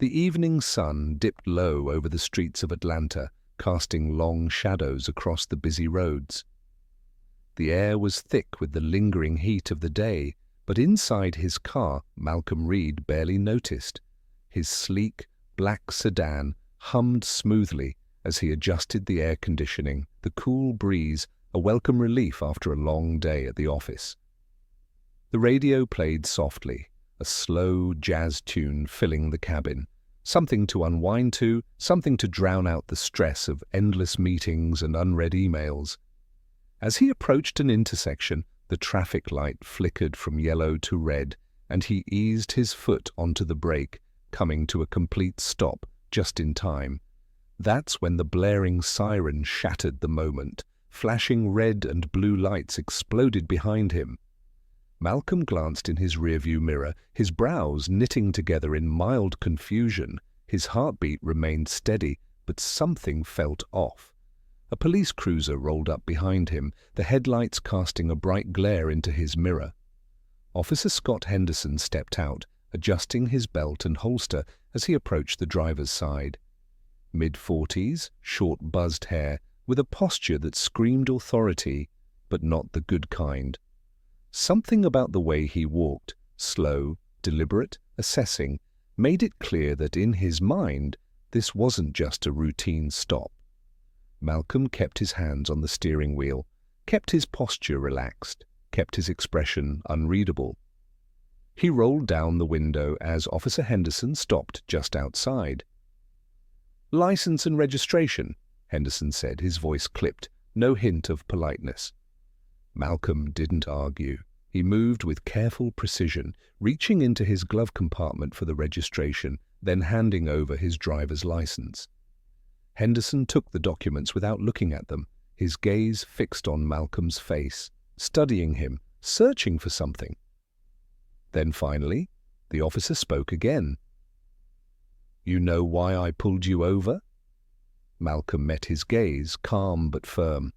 The evening sun dipped low over the streets of Atlanta, casting long shadows across the busy roads. The air was thick with the lingering heat of the day, but inside his car, Malcolm Reed barely noticed. His sleek, black sedan hummed smoothly as he adjusted the air conditioning, the cool breeze, a welcome relief after a long day at the office. The radio played softly, a slow jazz tune filling the cabin, something to unwind to, something to drown out the stress of endless meetings and unread emails. As he approached an intersection, the traffic light flickered from yellow to red, and he eased his foot onto the brake, coming to a complete stop just in time. That's when the blaring siren shattered the moment. Flashing red and blue lights exploded behind him. Malcolm glanced in his rearview mirror, his brows knitting together in mild confusion. His heartbeat remained steady, but something felt off. A police cruiser rolled up behind him, the headlights casting a bright glare into his mirror. Officer Scott Henderson stepped out, adjusting his belt and holster as he approached the driver's side. Mid-40s, short buzzed hair, with a posture that screamed authority, but not the good kind. Something about the way he walked, slow, deliberate, assessing, made it clear that in his mind this wasn't just a routine stop. Malcolm kept his hands on the steering wheel, kept his posture relaxed, kept his expression unreadable. He rolled down the window as Officer Henderson stopped just outside. "License and registration," Henderson said, his voice clipped, no hint of politeness. Malcolm didn't argue. He moved with careful precision, reaching into his glove compartment for the registration, then handing over his driver's license. Henderson took the documents without looking at them, his gaze fixed on Malcolm's face, studying him, searching for something. Then finally, the officer spoke again. "You know why I pulled you over?" Malcolm met his gaze, calm but firm.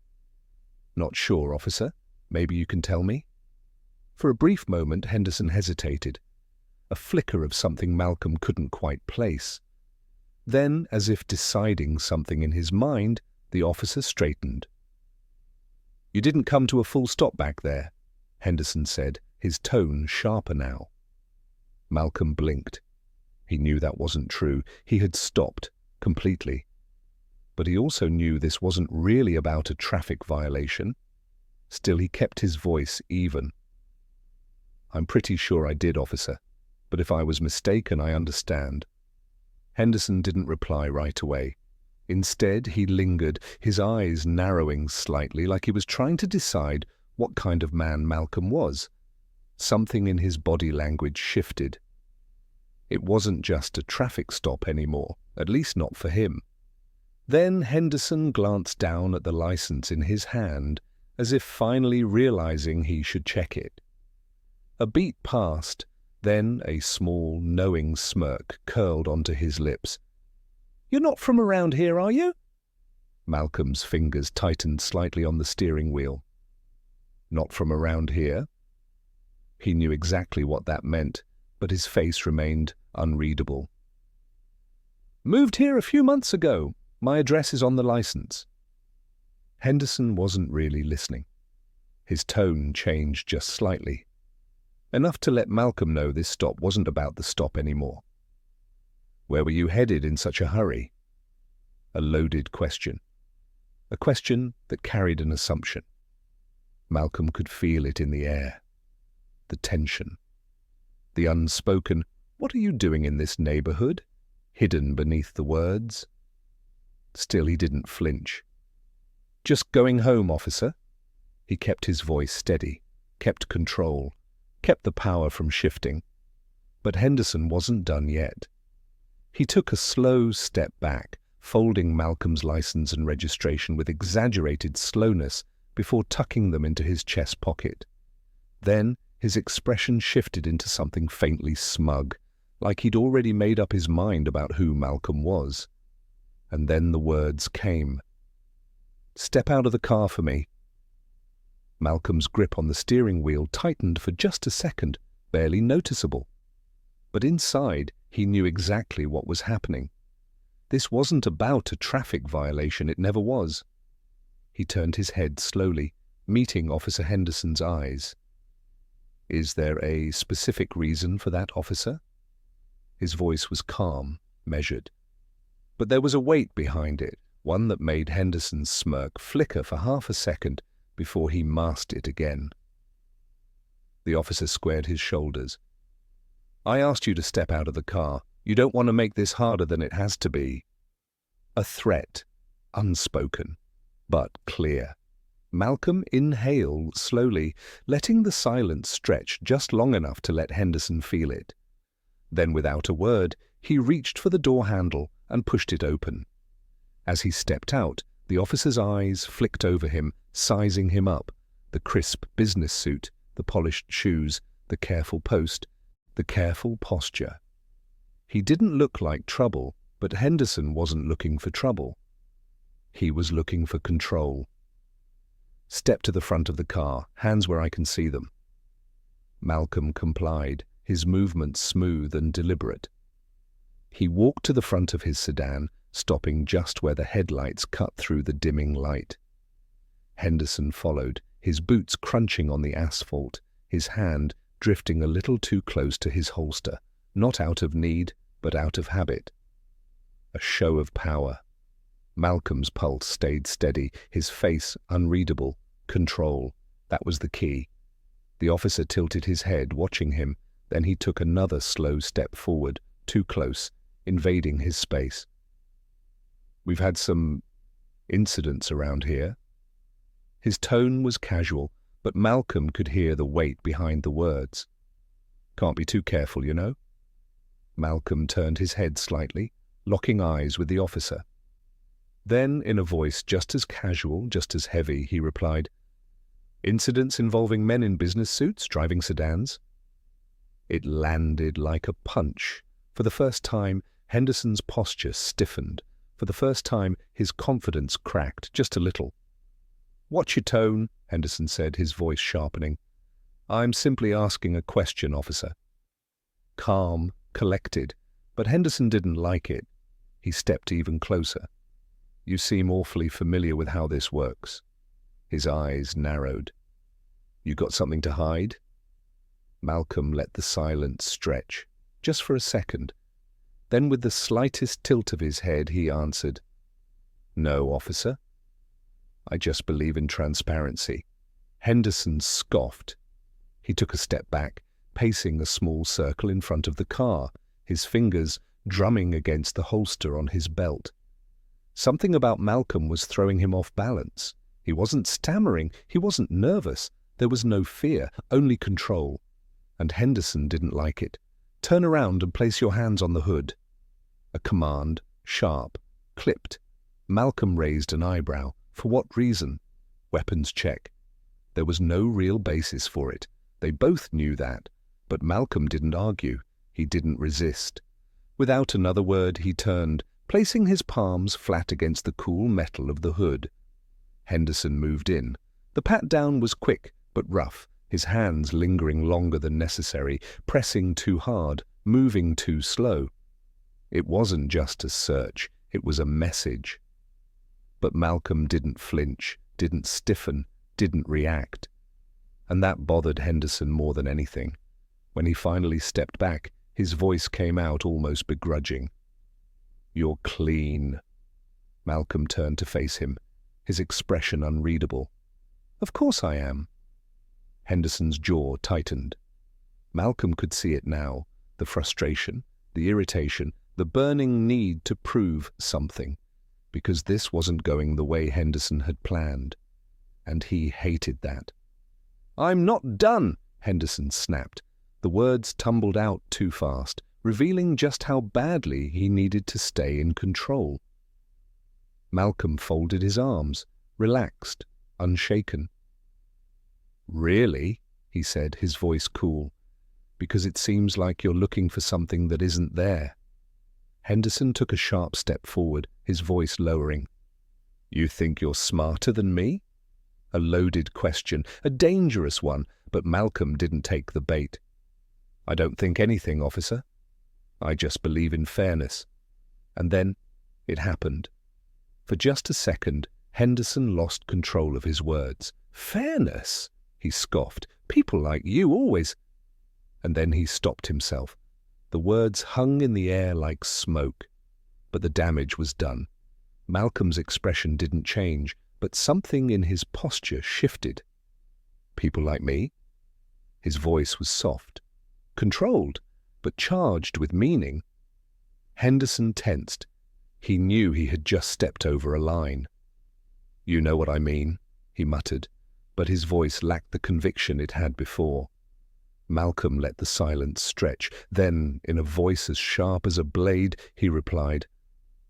"Not sure, officer. Maybe you can tell me?" For a brief moment, Henderson hesitated, a flicker of something Malcolm couldn't quite place. Then, as if deciding something in his mind, the officer straightened. "You didn't come to a full stop back there," Henderson said, his tone sharper now. Malcolm blinked. He knew that wasn't true. He had stopped, completely. But he also knew this wasn't really about a traffic violation. Still, he kept his voice even. "I'm pretty sure I did, officer, but if I was mistaken, I understand." Henderson didn't reply right away. Instead, he lingered, his eyes narrowing slightly, like he was trying to decide what kind of man Malcolm was. Something in his body language shifted. It wasn't just a traffic stop anymore, at least not for him. Then Henderson glanced down at the license in his hand, as if finally realizing he should check it. A beat passed, then a small, knowing smirk curled onto his lips. "You're not from around here, are you?" Malcolm's fingers tightened slightly on the steering wheel. "Not from around here?" He knew exactly what that meant, but his face remained unreadable. "Moved here a few months ago. My address is on the license." Henderson wasn't really listening. His tone changed just slightly, enough to let Malcolm know this stop wasn't about the stop anymore. "Where were you headed in such a hurry?" A loaded question. A question that carried an assumption. Malcolm could feel it in the air. The tension. The unspoken, "What are you doing in this neighborhood?" hidden beneath the words. Still, he didn't flinch. "Just going home, officer." He kept his voice steady, kept control, kept the power from shifting. But Henderson wasn't done yet. He took a slow step back, folding Malcolm's license and registration with exaggerated slowness before tucking them into his chest pocket. Then his expression shifted into something faintly smug, like he'd already made up his mind about who Malcolm was. And then the words came. "Step out of the car for me." Malcolm's grip on the steering wheel tightened for just a second, barely noticeable. But inside, He knew exactly what was happening. This wasn't about a traffic violation, it never was. He turned his head slowly, meeting Officer Henderson's eyes. "Is there a specific reason for that, officer?" His voice was calm, measured. But there was a weight behind it, one that made Henderson's smirk flicker for half a second before he masked it again. The officer squared his shoulders. "I asked you to step out of the car. You don't want to make this harder than it has to be." A threat, unspoken, but clear. Malcolm inhaled slowly, letting the silence stretch just long enough to let Henderson feel it. Then, without a word, he reached for the door handle and pushed it open. As he stepped out, the officer's eyes flicked over him, sizing him up. The crisp business suit, the polished shoes, the careful post, the careful posture. He didn't look like trouble, but Henderson wasn't looking for trouble. He was looking for control. "Step to the front of the car, hands where I can see them." Malcolm complied, his movements smooth and deliberate. He walked to the front of his sedan, stopping just where the headlights cut through the dimming light. Henderson followed, his boots crunching on the asphalt, his hand drifting a little too close to his holster, not out of need, but out of habit. A show of power. Malcolm's pulse stayed steady, his face unreadable. Control. That was the key. The officer tilted his head, watching him. Then he took another slow step forward, too close, invading his space. "We've had some incidents around here." His tone was casual, but Malcolm could hear the weight behind the words. "Can't be too careful, you know." Malcolm turned his head slightly, locking eyes with the officer. Then, in a voice just as casual, just as heavy, he replied, "Incidents involving men in business suits driving sedans?" It landed like a punch. For the first time, Henderson's posture stiffened. For the first time, his confidence cracked, just a little. "Watch your tone," Henderson said, his voice sharpening. "I'm simply asking a question, officer." Calm, collected, but Henderson didn't like it. He stepped even closer. "You seem awfully familiar with how this works." His eyes narrowed. "You got something to hide?" Malcolm let the silence stretch, just for a second. Then, with the slightest tilt of his head, he answered, "No, officer. I just believe in transparency." Henderson scoffed. He took a step back, pacing a small circle in front of the car, his fingers drumming against the holster on his belt. Something about Malcolm was throwing him off balance. He wasn't stammering, he wasn't nervous. There was no fear, only control. And Henderson didn't like it. "Turn around and place your hands on the hood." A command, sharp, clipped. Malcolm raised an eyebrow. For what reason? Weapons check. There was no real basis for it. They both knew that. But Malcolm didn't argue. He didn't resist. Without another word, he turned, placing his palms flat against the cool metal of the hood. Henderson moved in. The pat-down was quick, but rough, his hands lingering longer than necessary, pressing too hard, moving too slow. It wasn't just a search, it was a message. But Malcolm didn't flinch, didn't stiffen, didn't react. And that bothered Henderson more than anything. When he finally stepped back, his voice came out almost begrudging. "You're clean." Malcolm turned to face him, his expression unreadable. "Of course I am." Henderson's jaw tightened. Malcolm could see it now, the frustration, the irritation, the burning need to prove something, because this wasn't going the way Henderson had planned. And he hated that. "I'm not done," Henderson snapped. The words tumbled out too fast, revealing just how badly he needed to stay in control. Malcolm folded his arms, relaxed, unshaken. "Really?" he said, his voice cool. "Because it seems like you're looking for something that isn't there." Henderson took a sharp step forward, his voice lowering. "You think you're smarter than me?" A loaded question, a dangerous one, but Malcolm didn't take the bait. "I don't think anything, officer. I just believe in fairness. And then it happened. For just a second, Henderson lost control of his words. Fairness? He scoffed. People like you always... And then he stopped himself. The words hung in the air like smoke. But the damage was done. Malcolm's expression didn't change, but something in his posture shifted. People like me? His voice was soft, controlled, but charged with meaning. Henderson tensed. He knew he had just stepped over a line. You know what I mean, he muttered, but his voice lacked the conviction it had before. Malcolm let the silence stretch. Then, in a voice as sharp as a blade, he replied,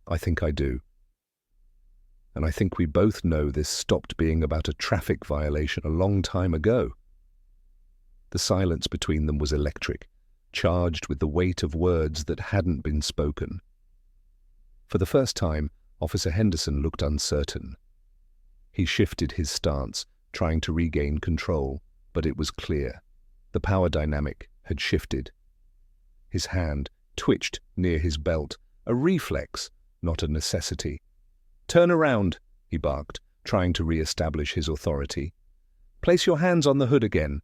I think I do. And I think we both know this stopped being about a traffic violation a long time ago. The silence between them was electric, charged with the weight of words that hadn't been spoken. For the first time, Officer Henderson looked uncertain. He shifted his stance, trying to regain control, but it was clear. The power dynamic had shifted. His hand twitched near his belt, a reflex, not a necessity. Turn around, he barked, trying to re-establish his authority. Place your hands on the hood again.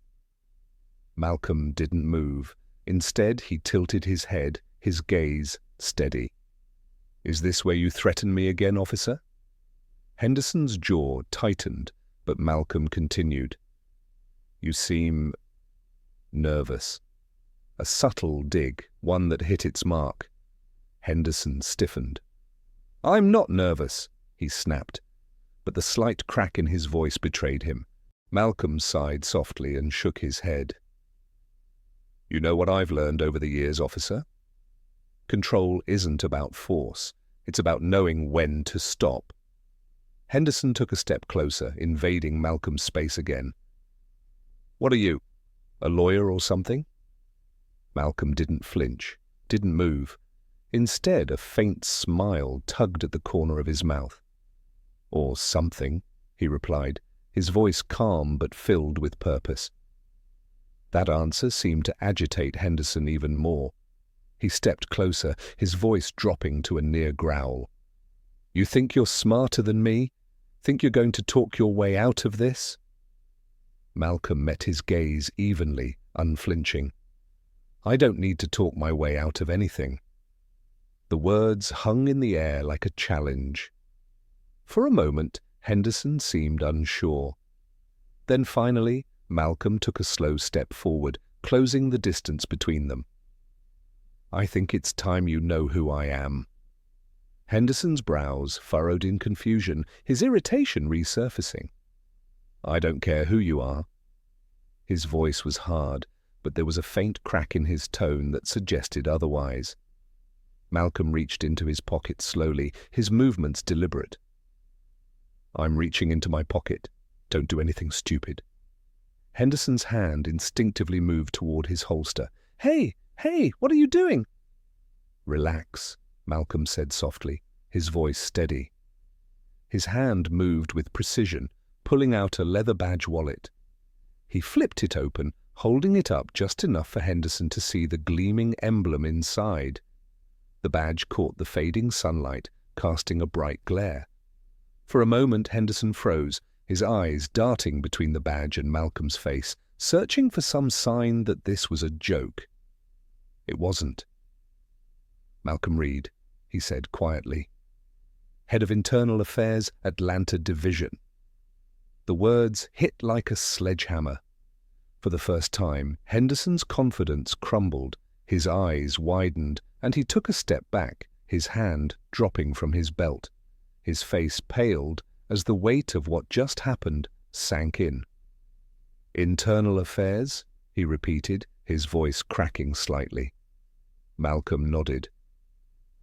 Malcolm didn't move. Instead, he tilted his head, his gaze steady. Is this where you threaten me again, officer? Henderson's jaw tightened, but Malcolm continued. You seem nervous. A subtle dig, one that hit its mark. Henderson stiffened. I'm not nervous, he snapped, but the slight crack in his voice betrayed him. Malcolm sighed softly and shook his head. You know what I've learned over the years, officer? Control isn't about force. It's about knowing when to stop. Henderson took a step closer, invading Malcolm's space again. What are you, a lawyer or something? Malcolm didn't flinch, didn't move. Instead, a faint smile tugged at the corner of his mouth. Or something, he replied, his voice calm but filled with purpose. That answer seemed to agitate Henderson even more. He stepped closer, his voice dropping to a near growl. You think you're smarter than me? Think you're going to talk your way out of this? Malcolm met his gaze evenly, unflinching. I don't need to talk my way out of anything. The words hung in the air like a challenge. For a moment, Henderson seemed unsure. Then finally, Malcolm took a slow step forward, closing the distance between them. I think it's time you know who I am. Henderson's brows furrowed in confusion, his irritation resurfacing. I don't care who you are. His voice was hard, but there was a faint crack in his tone that suggested otherwise. Malcolm reached into his pocket slowly, his movements deliberate. I'm reaching into my pocket. Don't do anything stupid. Henderson's hand instinctively moved toward his holster. Hey, what are you doing? Relax, Malcolm said softly, his voice steady. His hand moved with precision, pulling out a leather badge wallet. He flipped it open, holding it up just enough for Henderson to see the gleaming emblem inside. The badge caught the fading sunlight, casting a bright glare. For a moment Henderson froze, his eyes darting between the badge and Malcolm's face, searching for some sign that this was a joke. It wasn't. Malcolm Reed, he said quietly. Head of Internal Affairs, Atlanta Division. The words hit like a sledgehammer. For the first time, Henderson's confidence crumbled, his eyes widened, and he took a step back, his hand dropping from his belt. His face paled as the weight of what just happened sank in. Internal Affairs, he repeated, his voice cracking slightly. Malcolm nodded.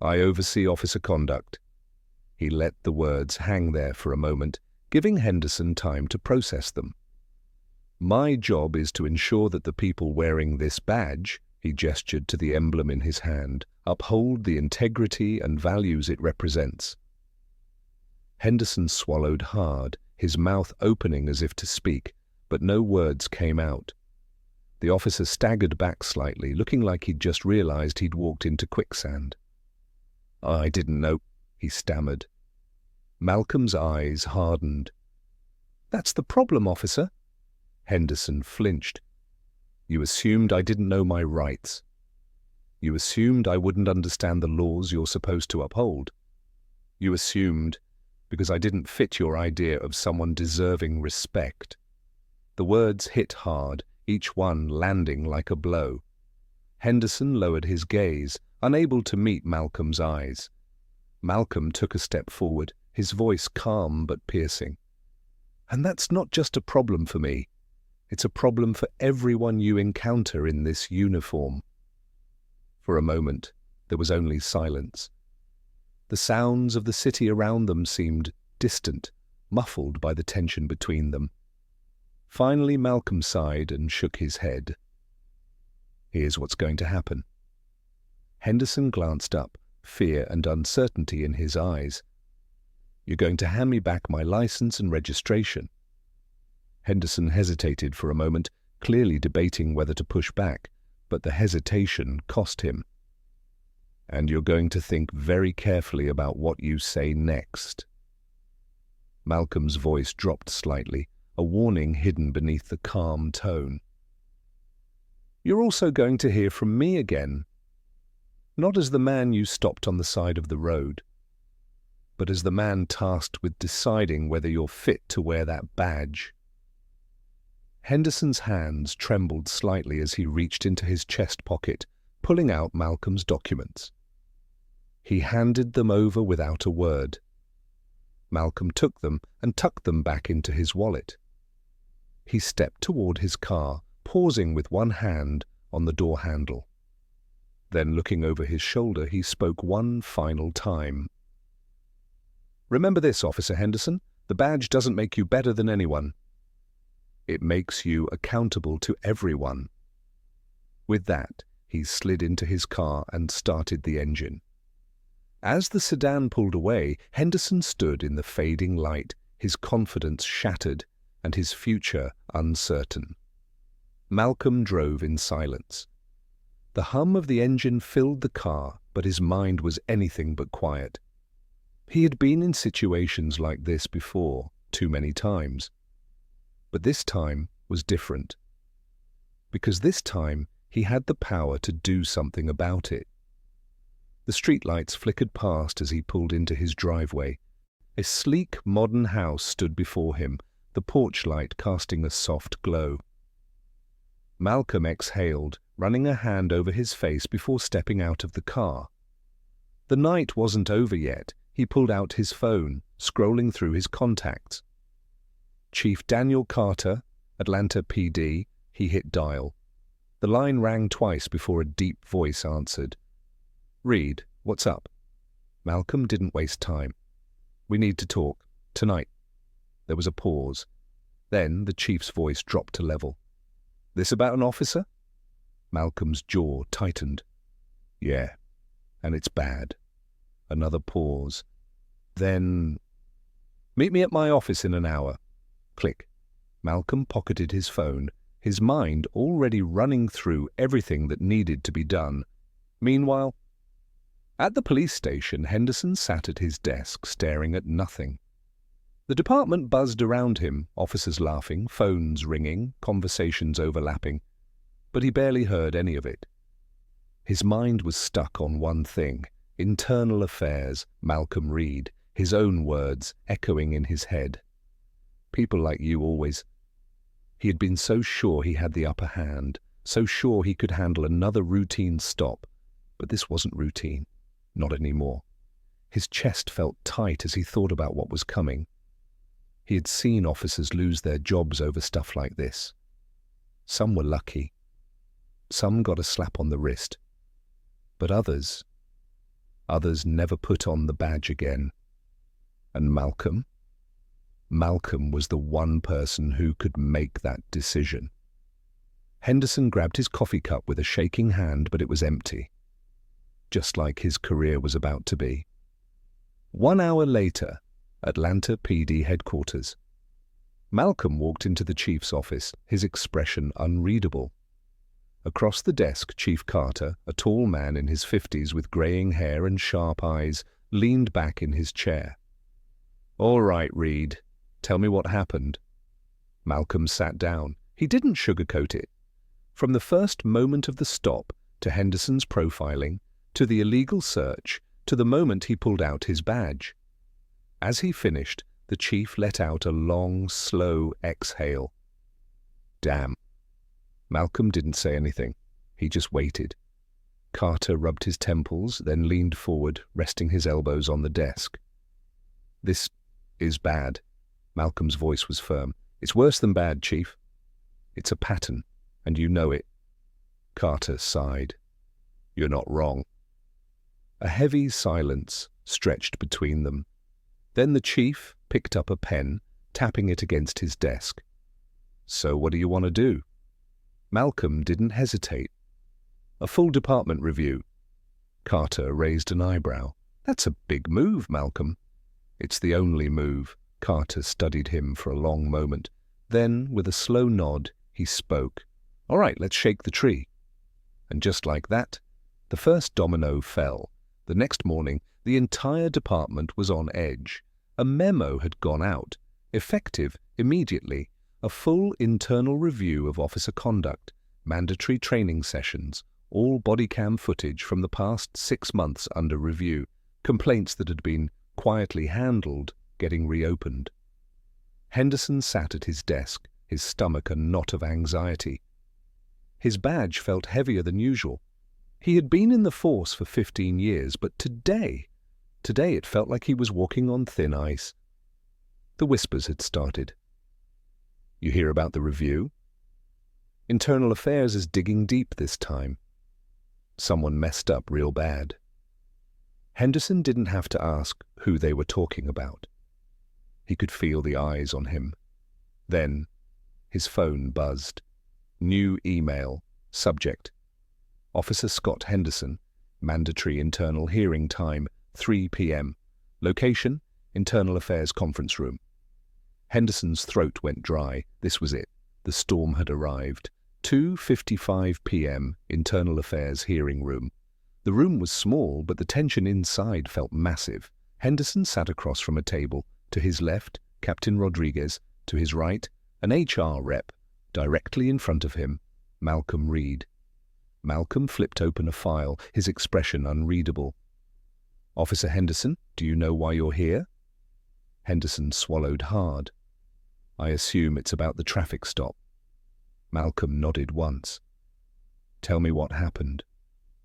I oversee officer conduct. He let the words hang there for a moment, giving Henderson time to process them. My job is to ensure that the people wearing this badge, he gestured to the emblem in his hand, uphold the integrity and values it represents. Henderson swallowed hard, his mouth opening as if to speak, but no words came out. The officer staggered back slightly, looking like he'd just realized he'd walked into quicksand. "I didn't know," he stammered. Malcolm's eyes hardened. "That's the problem, officer." Henderson flinched. "You assumed I didn't know my rights. You assumed I wouldn't understand the laws you're supposed to uphold. You assumed because I didn't fit your idea of someone deserving respect." The words hit hard, each one landing like a blow. Henderson lowered his gaze, unable to meet Malcolm's eyes. Malcolm took a step forward, his voice calm but piercing. "And that's not just a problem for me. It's a problem for everyone you encounter in this uniform." For a moment, there was only silence. The sounds of the city around them seemed distant, muffled by the tension between them. Finally, Malcolm sighed and shook his head. "Here's what's going to happen." Henderson glanced up, fear and uncertainty in his eyes. "You're going to hand me back my license and registration." Henderson hesitated for a moment, clearly debating whether to push back, but the hesitation cost him. "And you're going to think very carefully about what you say next." Malcolm's voice dropped slightly, a warning hidden beneath the calm tone. "You're also going to hear from me again. Not as the man you stopped on the side of the road, but as the man tasked with deciding whether you're fit to wear that badge." Henderson's hands trembled slightly as he reached into his chest pocket, pulling out Malcolm's documents. He handed them over without a word. Malcolm took them and tucked them back into his wallet. He stepped toward his car, pausing with one hand on the door handle. Then, looking over his shoulder, he spoke one final time. "Remember this, Officer Henderson. The badge doesn't make you better than anyone. It makes you accountable to everyone." With that, he slid into his car and started the engine. As the sedan pulled away, Henderson stood in the fading light, his confidence shattered and his future uncertain. Malcolm drove in silence. The hum of the engine filled the car, but his mind was anything but quiet. He had been in situations like this before, too many times. But this time was different. Because this time he had the power to do something about it. The streetlights flickered past as he pulled into his driveway. A sleek, modern house stood before him, the porch light casting a soft glow. Malcolm exhaled, running a hand over his face before stepping out of the car. The night wasn't over yet. He pulled out his phone, scrolling through his contacts. Chief Daniel Carter, Atlanta PD, he hit dial. The line rang twice before a deep voice answered. "Reed, what's up?" Malcolm didn't waste time. "We need to talk. Tonight." There was a pause. Then the chief's voice dropped to level. "This about an officer?" Malcolm's jaw tightened. "Yeah, and it's bad." Another pause. Then, "Meet me at my office in an hour." Click. Malcolm pocketed his phone, his mind already running through everything that needed to be done. Meanwhile, at the police station, Henderson sat at his desk, staring at nothing. The department buzzed around him, officers laughing, phones ringing, conversations overlapping, but he barely heard any of it. His mind was stuck on one thing: internal affairs, Malcolm Reed, his own words echoing in his head. "People like you always..." He had been so sure he had the upper hand, so sure he could handle another routine stop, but this wasn't routine, not anymore. His chest felt tight as he thought about what was coming. He had seen officers lose their jobs over stuff like this. Some were lucky. Some got a slap on the wrist. But others never put on the badge again. And Malcolm was the one person who could make that decision. Henderson grabbed his coffee cup with a shaking hand, but it was empty. Just like his career was about to be. 1 hour later, Atlanta PD headquarters. Malcolm walked into the chief's office, his expression unreadable. Across the desk, Chief Carter, a tall man in his 50s with graying hair and sharp eyes, leaned back in his chair. "All right, Reed. Tell me what happened." Malcolm sat down. He didn't sugarcoat it. From the first moment of the stop, to Henderson's profiling, to the illegal search, to the moment he pulled out his badge. As he finished, the chief let out a long, slow exhale. Damn. Malcolm didn't say anything. He just waited. Carter rubbed his temples, then leaned forward, resting his elbows on the desk. "This is bad." Malcolm's voice was firm. "It's worse than bad, Chief. It's a pattern, and you know it." Carter sighed. "You're not wrong." A heavy silence stretched between them. Then the chief picked up a pen, tapping it against his desk. "So what do you want to do?" Malcolm didn't hesitate. "A full department review." Carter raised an eyebrow. "That's a big move, Malcolm." "It's the only move." Carter studied him for a long moment. Then, with a slow nod, he spoke. "All right, let's shake the tree." And just like that, the first domino fell. The next morning, the entire department was on edge. A memo had gone out, effective immediately. A full internal review of officer conduct, mandatory training sessions, all body cam footage from the past 6 months under review, complaints that had been quietly handled getting reopened. Henderson sat at his desk, his stomach a knot of anxiety. His badge felt heavier than usual. He had been in the force for 15 years, but today it felt like he was walking on thin ice. The whispers had started. "You hear about the review? Internal Affairs is digging deep this time. Someone messed up real bad." Henderson didn't have to ask who they were talking about. He could feel the eyes on him. Then his phone buzzed. New email. Subject: Officer Scott Henderson. Mandatory internal hearing time, 3 p.m. Location: Internal Affairs conference room. Henderson's throat went dry. This was it. The storm had arrived. 2:55 p.m. Internal Affairs hearing room. The room was small, but the tension inside felt massive. Henderson sat across from a table. To his left, Captain Rodriguez. To his right, an HR rep. Directly in front of him, Malcolm Reed. Malcolm flipped open a file, his expression unreadable. "Officer Henderson, do you know why you're here?" Henderson swallowed hard. "I assume it's about the traffic stop." Malcolm nodded once. "Tell me what happened."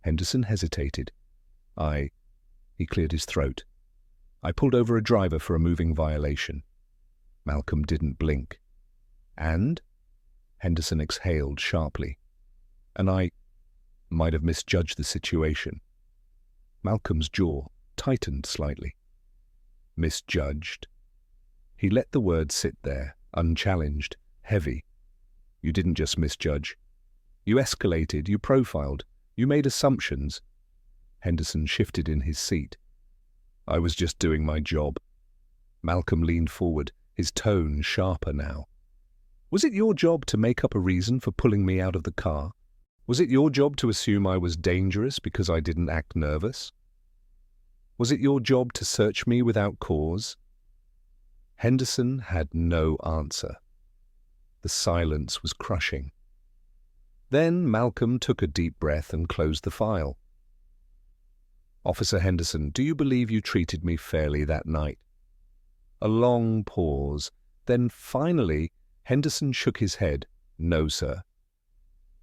Henderson hesitated. He cleared his throat. "I pulled over a driver for a moving violation." Malcolm didn't blink. "And?" Henderson exhaled sharply. "And I might have misjudged the situation." Malcolm's jaw tightened slightly. "Misjudged?" He let the word sit there, unchallenged, heavy. "You didn't just misjudge. You escalated, you profiled, you made assumptions." Henderson shifted in his seat. "I was just doing my job." Malcolm leaned forward, his tone sharper now. "Was it your job to make up a reason for pulling me out of the car? Was it your job to assume I was dangerous because I didn't act nervous? Was it your job to search me without cause?" Henderson had no answer. The silence was crushing. Then Malcolm took a deep breath and closed the file. "Officer Henderson, do you believe you treated me fairly that night?" A long pause. Then finally, Henderson shook his head. "No, sir."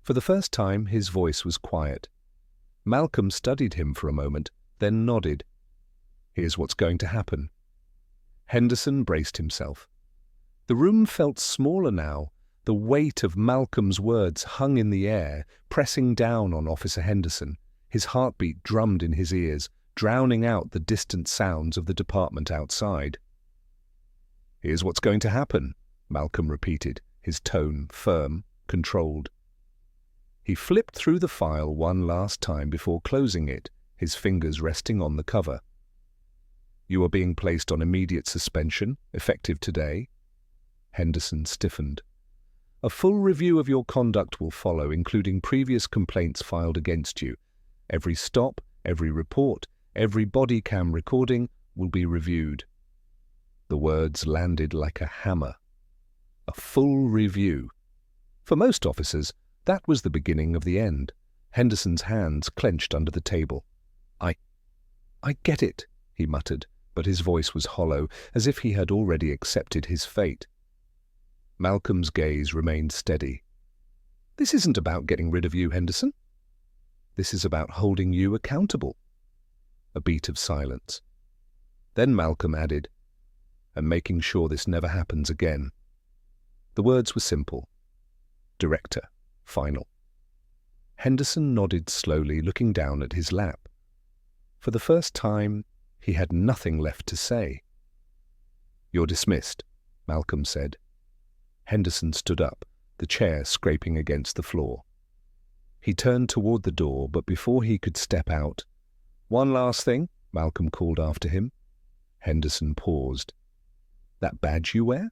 For the first time, his voice was quiet. Malcolm studied him for a moment, then nodded. "Here's what's going to happen." Henderson braced himself. The room felt smaller now. The weight of Malcolm's words hung in the air, pressing down on Officer Henderson. His heartbeat drummed in his ears, drowning out the distant sounds of the department outside. "Here's what's going to happen," Malcolm repeated, his tone firm, controlled. He flipped through the file one last time before closing it, his fingers resting on the cover. "You are being placed on immediate suspension, effective today." Henderson stiffened. A full review of your conduct will follow, including previous complaints filed against you. Every stop, every report, every body cam recording will be reviewed. The words landed like a hammer. A full review. For most officers, that was the beginning of the end. Henderson's hands clenched under the table. I get it, he muttered, but his voice was hollow, as if he had already accepted his fate. Malcolm's gaze remained steady. This isn't about getting rid of you, Henderson. This is about holding you accountable. A beat of silence. Then Malcolm added, and making sure this never happens again. The words were simple. Director, final. Henderson nodded slowly, looking down at his lap. For the first time, he had nothing left to say. You're dismissed, Malcolm said. Henderson stood up, the chair scraping against the floor. He turned toward the door, but before he could step out, "One last thing," Malcolm called after him. Henderson paused. "That badge you wear?"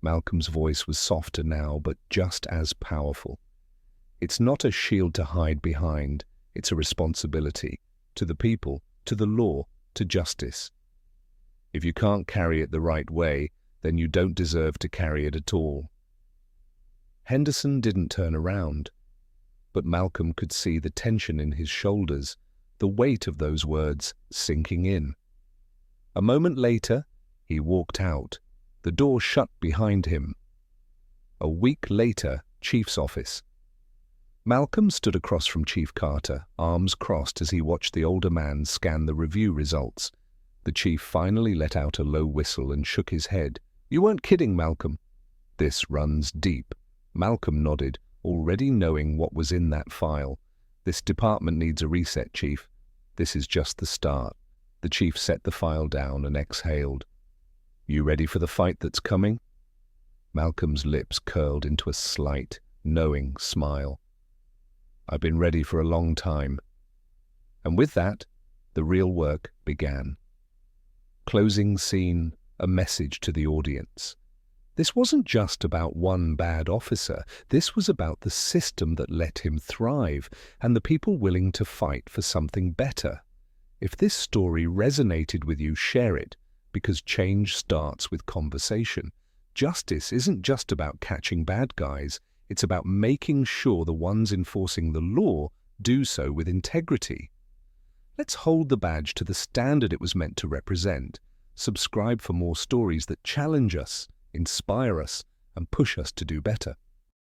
Malcolm's voice was softer now, but just as powerful. "It's not a shield to hide behind. It's a responsibility. To the people, to the law, to justice. If you can't carry it the right way, then you don't deserve to carry it at all." Henderson didn't turn around, but Malcolm could see the tension in his shoulders, the weight of those words sinking in. A moment later, he walked out, the door shut behind him. A week later, Chief's office. Malcolm stood across from Chief Carter, arms crossed as he watched the older man scan the review results. The chief finally let out a low whistle and shook his head. "You weren't kidding, Malcolm." "This runs deep." Malcolm nodded, already knowing what was in that file. "This department needs a reset, Chief. This is just the start." The chief set the file down and exhaled. "You ready for the fight that's coming?" Malcolm's lips curled into a slight, knowing smile. "I've been ready for a long time." And with that, the real work began. Closing scene, a message to the audience. This wasn't just about one bad officer. This was about the system that let him thrive and the people willing to fight for something better. If this story resonated with you, share it, because change starts with conversation. Justice isn't just about catching bad guys. It's about making sure the ones enforcing the law do so with integrity. Let's hold the badge to the standard it was meant to represent. Subscribe for more stories that challenge us, inspire us, and push us to do better.